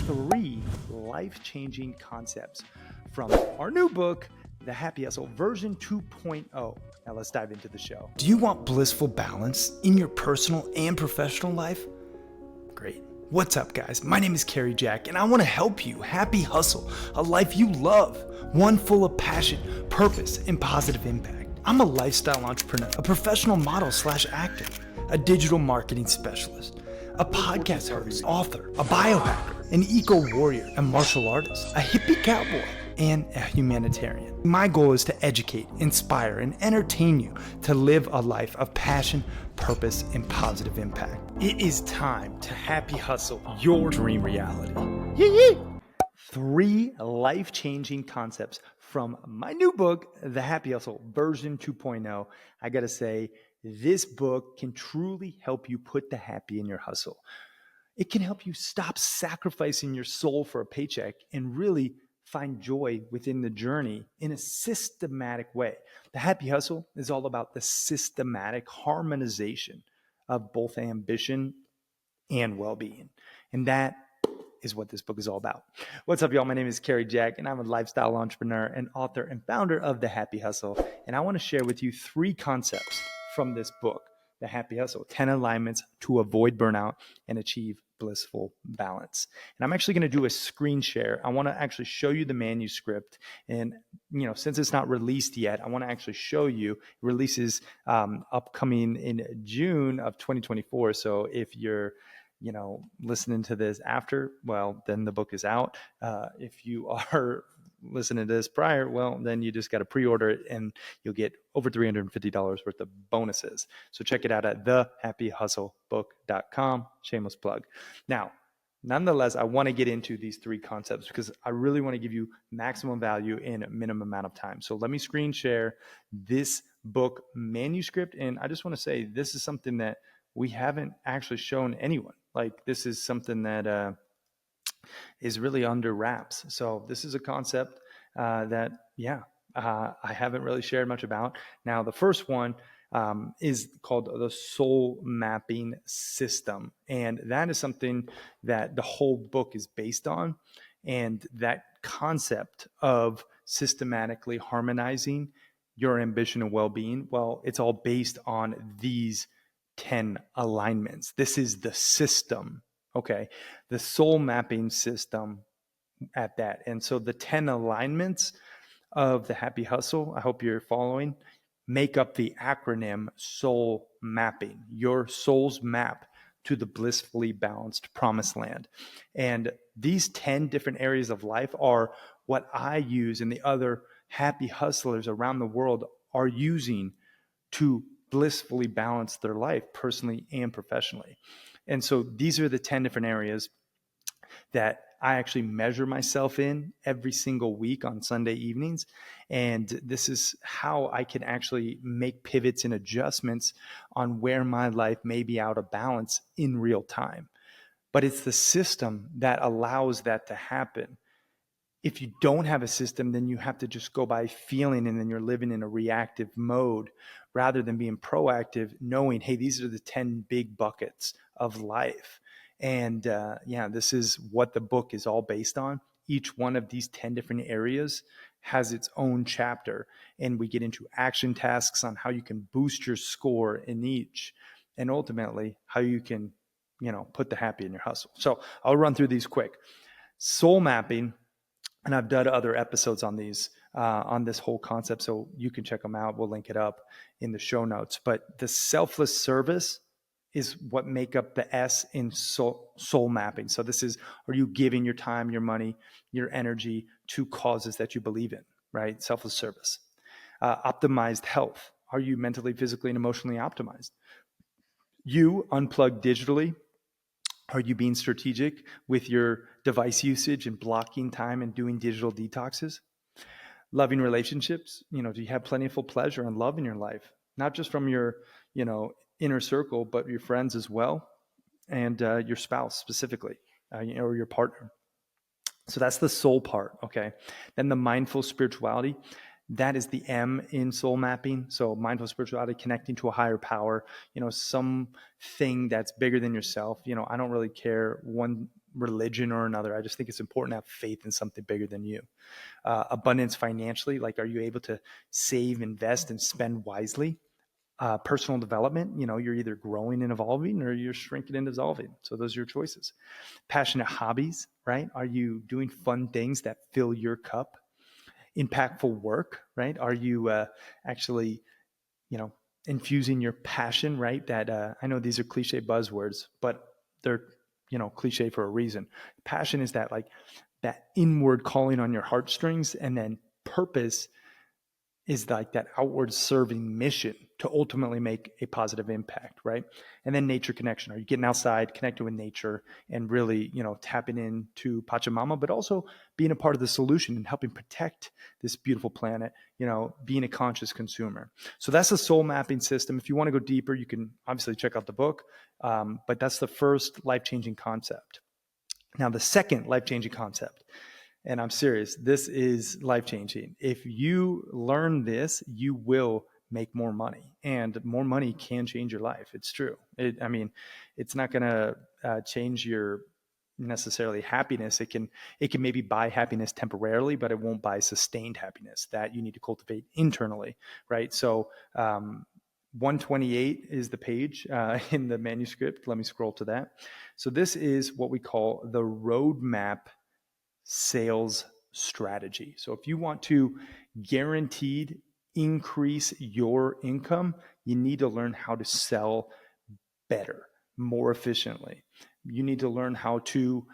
3 life-changing concepts from our new book, The Happy Hustle version 2.0. Now let's dive into the show. Do you want blissful balance in your personal and professional life? Great. What's up, guys? My name is Cary Jack, and I want to help you happy hustle a life you love, one full of passion, purpose, and positive impact. I'm a lifestyle entrepreneur, a professional model / actor, a digital marketing specialist, a podcast host, author, a biohacker, an eco-warrior, a martial artist, a hippie cowboy, and a humanitarian. My goal is to educate, inspire, and entertain you to live a life of passion, purpose, and positive impact. It is time to happy hustle your dream reality. Yee! 3 life-changing concepts from my new book, The Happy Hustle version 2.0. I gotta say, this book can truly help you put the happy in your hustle. It can help you stop sacrificing your soul for a paycheck and really find joy within the journey in a systematic way. The Happy Hustle is all about the systematic harmonization of both ambition and well-being. And that is what this book is all about. What's up, y'all? My name is Cary Jack, and I'm a lifestyle entrepreneur and author and founder of The Happy Hustle. And I want to share with you 3 concepts from this book, The Happy Hustle, 10 alignments to avoid burnout and achieve blissful balance. And I'm actually going to do a screen share. I want to actually show you the manuscript. And, since it's not released yet, I want to actually show you. It releases upcoming in June of 2024. So if you're listening to this after, well, then the book is out. If you are listening to this prior, well, then you just got to pre-order it and you'll get over $350 worth of bonuses. So check it out at thehappyhustlebook.com. Shameless plug. Now, nonetheless, I want to get into these 3 concepts because I really want to give you maximum value in a minimum amount of time. So let me screen share this book manuscript. And I just want to say, this is something that we haven't actually shown anyone. Like, this is something that is really under wraps. So this is a concept that I haven't really shared much about. Now, the first one is called the S.O.U.L.M.A.P.I.N System. And that is something that the whole book is based on. And that concept of systematically harmonizing your ambition and well-being, well, it's all based on these 10 alignments. This is the system. Okay. The S.O.U.L.M.A.P.I.N system at that. And so the 10 alignments of the Happy Hustle, I hope you're following, make up the acronym Soul Mapping, your soul's map to the blissfully balanced promised land. And these 10 different areas of life are what I use and the other happy hustlers around the world are using to blissfully balance their life personally and professionally. And so these are the 10 different areas that I actually measure myself in every single week on Sunday evenings. And this is how I can actually make pivots and adjustments on where my life may be out of balance in real time. But it's the system that allows that to happen. If you don't have a system, then you have to just go by feeling, and then you're living in a reactive mode rather than being proactive, knowing, hey, these are the 10 big buckets of life. And this is what the book is all based on. Each one of these 10 different areas has its own chapter, and we get into action tasks on how you can boost your score in each, and ultimately how you can, put the happy in your hustle. So I'll run through these quick. Soul mapping. And I've done other episodes on these, on this whole concept, so you can check them out. We'll link it up in the show notes. But the selfless service is what make up the S in soul mapping. So this is, are you giving your time, your money, your energy to causes that you believe in, right? Selfless service. Optimized health. Are you mentally, physically, and emotionally optimized? You unplug digitally. Are you being strategic with your device usage and blocking time and doing digital detoxes? Loving relationships. Do you have plentiful pleasure and love in your life? Not just from your, inner circle, but your friends as well, and your spouse specifically, or your partner. So that's the soul part, okay? Then the mindful spirituality. That is the M in soul mapping. So mindful spirituality, connecting to a higher power, something that's bigger than yourself. I don't really care one religion or another. I just think it's important to have faith in something bigger than you. Abundance financially, like, are you able to save, invest, and spend wisely? Personal development, you're either growing and evolving or you're shrinking and dissolving. So those are your choices. Passionate hobbies, right? Are you doing fun things that fill your cup? Impactful work, right? Are you actually, infusing your passion, right? That I know these are cliche buzzwords, but they're, cliche for a reason. Passion is that, like, that inward calling on your heartstrings, and then purpose is like that outward serving mission to ultimately make a positive impact, right? And then nature connection. Are you getting outside, connecting with nature, and really, tapping into Pachamama, but also being a part of the solution and helping protect this beautiful planet, being a conscious consumer. So that's the soul mapping system. If you want to go deeper, you can obviously check out the book, but that's the first life-changing concept. Now, the second life-changing concept, and I'm serious, this is life-changing. If you learn this, you will make more money, and more money can change your life. It's true. It's not going to change your necessarily happiness. It can maybe buy happiness temporarily, but it won't buy sustained happiness that you need to cultivate internally, right? So 128 is the page in the manuscript. Let me scroll to that. So this is what we call the roadmap sales strategy. So if you want to guaranteed increase your income, you need to learn how to sell better, more efficiently. You need to learn how to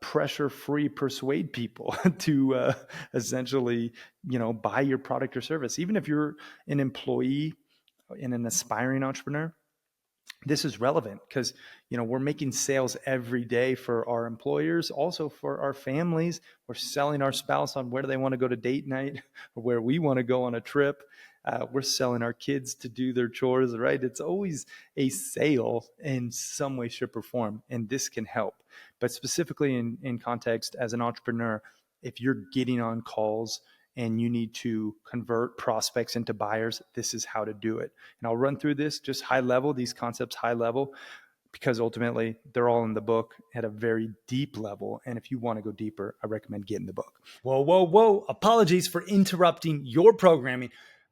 pressure-free persuade people to essentially, buy your product or service. Even if you're an employee and an aspiring entrepreneur, this is relevant because, we're making sales every day for our employers, also for our families. We're selling our spouse on where do they want to go to date night or where we want to go on a trip. We're selling our kids to do their chores, right? It's always a sale in some way, shape, or form, and this can help. But specifically in context as an entrepreneur, if you're getting on calls and you need to convert prospects into buyers, this is how to do it. And I'll run through this just high level, these concepts high level, because ultimately they're all in the book at a very deep level. And if you want to go deeper, I recommend getting the book. Whoa. Apologies for interrupting your programming,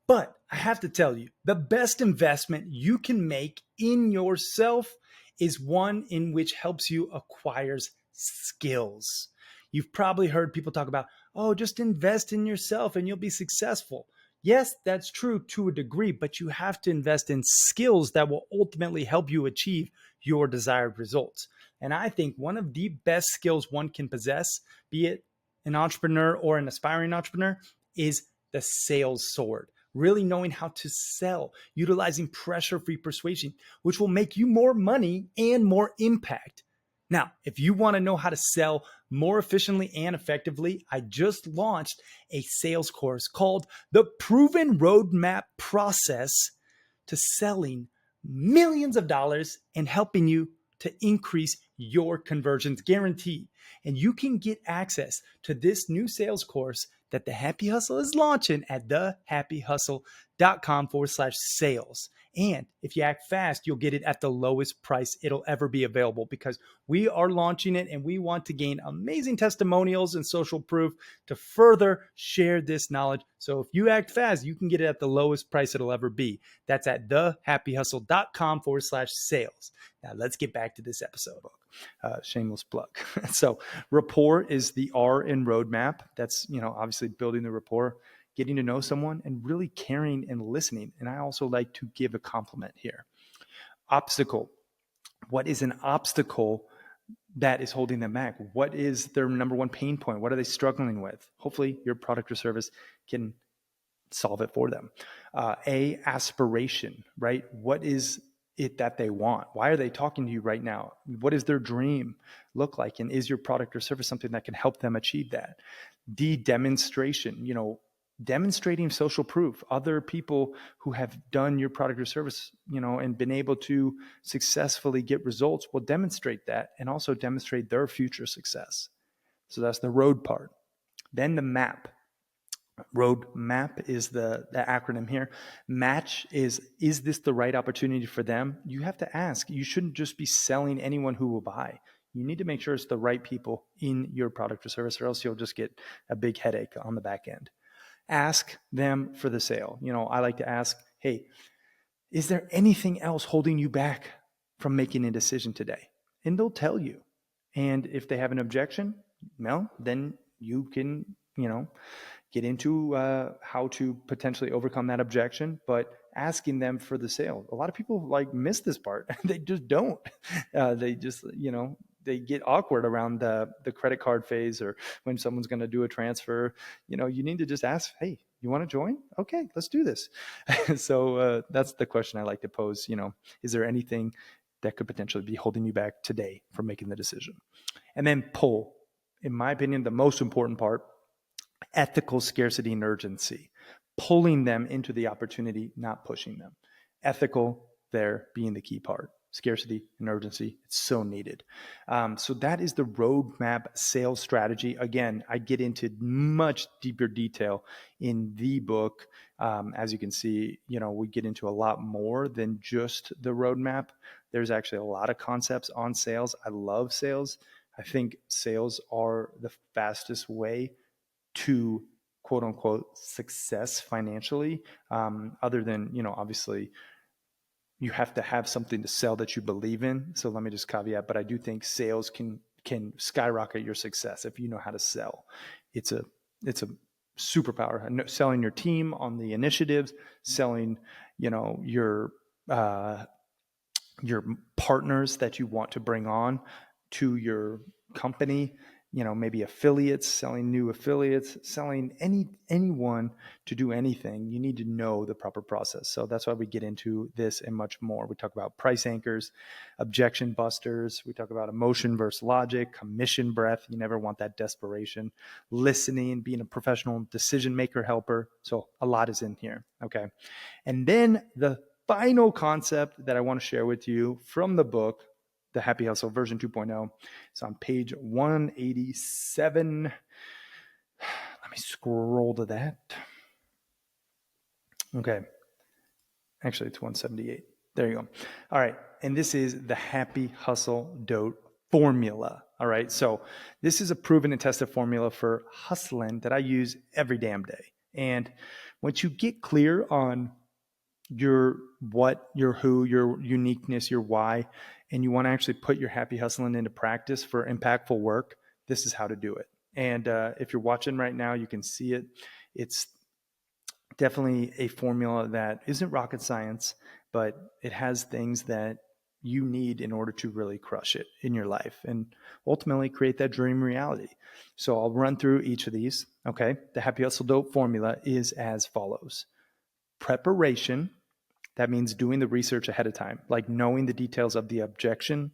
but I have to tell you, the best investment you can make in yourself is one in which helps you acquire skills. You've probably heard people talk about, oh, just invest in yourself and you'll be successful. Yes, that's true to a degree, but you have to invest in skills that will ultimately help you achieve your desired results. And I think one of the best skills one can possess, be it an entrepreneur or an aspiring entrepreneur, is the sales sword. Really knowing how to sell, utilizing pressure-free persuasion, which will make you more money and more impact. Now, if you want to know how to sell more efficiently and effectively, I just launched a sales course called The Proven Roadmap Process to Selling Millions of Dollars and Helping You to Increase Your Conversions, guaranteed. And you can get access to this new sales course that The Happy Hustle is launching at thehappyhustle.com/sales. And if you act fast, you'll get it at the lowest price it'll ever be available, because we are launching it and we want to gain amazing testimonials and social proof to further share this knowledge. So if you act fast, you can get it at the lowest price it'll ever be. That's at thehappyhustle.com/sales. Now let's get back to this episode. Shameless plug. So rapport is the R in roadmap. That's, obviously building the rapport, getting to know someone, and really caring and listening. And I also like to give a compliment here. Obstacle. What is an obstacle that is holding them back? What is their number one pain point? What are they struggling with? Hopefully your product or service can solve it for them. Aspiration, right? What is it that they want? Why are they talking to you right now? What does their dream look like? And is your product or service something that can help them achieve that? Demonstration, demonstrating social proof, other people who have done your product or service, and been able to successfully get results will demonstrate that and also demonstrate their future success. So that's the road part. Then the map. Roadmap is the acronym here. Match is this the right opportunity for them? You have to ask. You shouldn't just be selling anyone who will buy. You need to make sure it's the right people in your product or service, or else you'll just get a big headache on the back end. Ask them for the sale. I like to ask, hey, is there anything else holding you back from making a decision today? And they'll tell you. And if they have an objection, well, then you can, get into how to potentially overcome that objection, but asking them for the sale. A lot of people miss this part. They just don't. They just, they get awkward around the credit card phase, or when someone's going to do a transfer. You need to just ask, hey, you want to join? Okay, let's do this. So that's the question I like to pose. Is there anything that could potentially be holding you back today from making the decision? And then pull. In my opinion, the most important part, ethical scarcity and urgency, pulling them into the opportunity, not pushing them. Ethical there being the key part. Scarcity and urgency, it's so needed. So that is the roadmap sales strategy. Again, I get into much deeper detail in the book. As you can see, we get into a lot more than just the roadmap. There's actually a lot of concepts on sales. I love sales. I think sales are the fastest way to quote unquote success financially, other than, obviously you have to have something to sell that you believe in. So let me just caveat, but I do think sales can skyrocket your success if you know how to sell. It's a superpower. Selling your team on the initiatives, selling, your partners that you want to bring on to your company, maybe affiliates, selling new affiliates, selling anyone to do anything. You need to know the proper process. So that's why we get into this and much more. We talk about price anchors, objection busters. We talk about emotion versus logic, commission breath. You never want that desperation, listening, being a professional decision maker helper. So a lot is in here. Okay. And then the final concept that I want to share with you from the book, The Happy Hustle version 2.0. It's on page 187. Let me scroll to that. Okay. Actually, it's 178. There you go. All right. And this is the Happy Hustle Dote formula. All right. So this is a proven and tested formula for hustling that I use every damn day. And once you get clear on your what, your who, your uniqueness, your why, and you want to actually put your happy hustling into practice for impactful work, this is how to do it. And if you're watching right now, you can see it. It's definitely a formula that isn't rocket science, but it has things that you need in order to really crush it in your life and ultimately create that dream reality. So I'll run through each of these. Okay. The Happy Hustle Dope formula is as follows. Preparation. That means doing the research ahead of time, like knowing the details of the objective,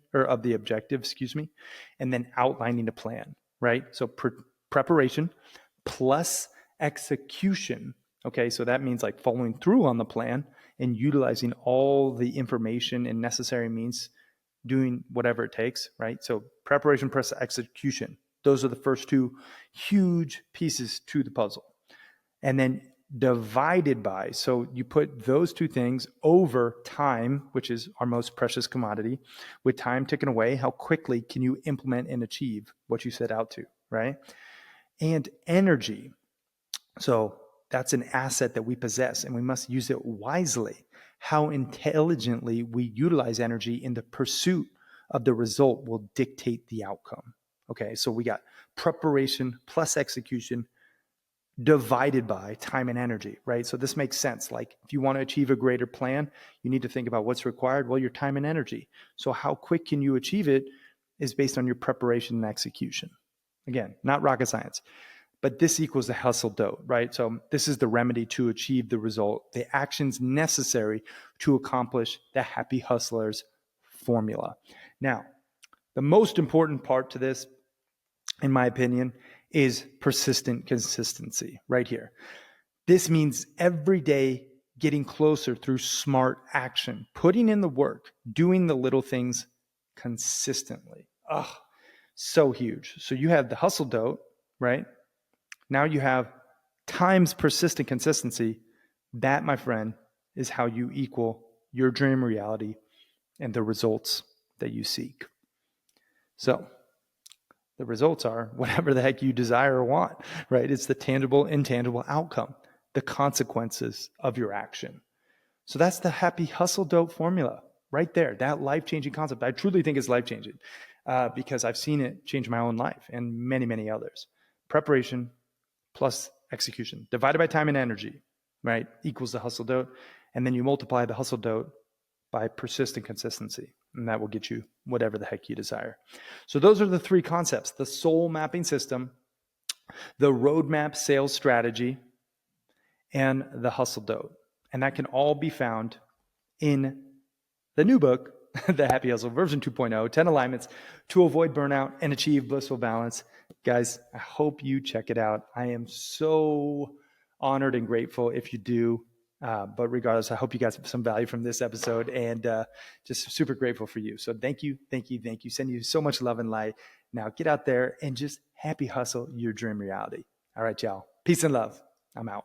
and then outlining the plan, right? So preparation plus execution. Okay, so that means like following through on the plan and utilizing all the information and necessary means, doing whatever it takes, right? So preparation plus execution. Those are the first two huge pieces to the puzzle. And then divided by, so you put those two things over time, which is our most precious commodity. With time ticking away, how quickly can you implement and achieve what you set out to, right? And energy. So that's an asset that we possess and we must use it wisely. How intelligently we utilize energy in the pursuit of the result will dictate the outcome. Okay, so we got preparation plus execution divided by time and energy, right? So this makes sense. Like if you want to achieve a greater plan, you need to think about what's required. Well, your time and energy. So how quick can you achieve it is based on your preparation and execution. Again, not rocket science, but this equals the hustle dope, right? So this is the remedy to achieve the result, the actions necessary to accomplish the happy hustler's formula. Now, the most important part to this, in my opinion, is persistent consistency right here. This means every day getting closer through smart action, putting in the work, doing the little things consistently. Oh, so huge. So you have the hustle dope, right? Now you have times persistent consistency. That, my friend, is how you equal your dream reality and the results that you seek. So the results are whatever the heck you desire or want, right? It's the tangible, intangible outcome, the consequences of your action. So that's the happy hustle dope formula right there, that life-changing concept. I truly think it's life-changing because I've seen it change my own life and many, many others. Preparation plus execution divided by time and energy, right, equals the hustle dope. And then you multiply the hustle dope by persistent consistency, and that will get you whatever the heck you desire. So those are the three concepts: the soul mapping system, the roadmap sales strategy, and the hustle dope. And that can all be found in the new book, The Happy Hustle version 2.0, 10 alignments to avoid burnout and achieve blissful balance. Guys, I hope you check it out. I am so honored and grateful if you do. But regardless, I hope you got some value from this episode, and just super grateful for you. So thank you. Send you so much love and light. Now get out there and just happy hustle your dream reality. All right, y'all. Peace and love. I'm out.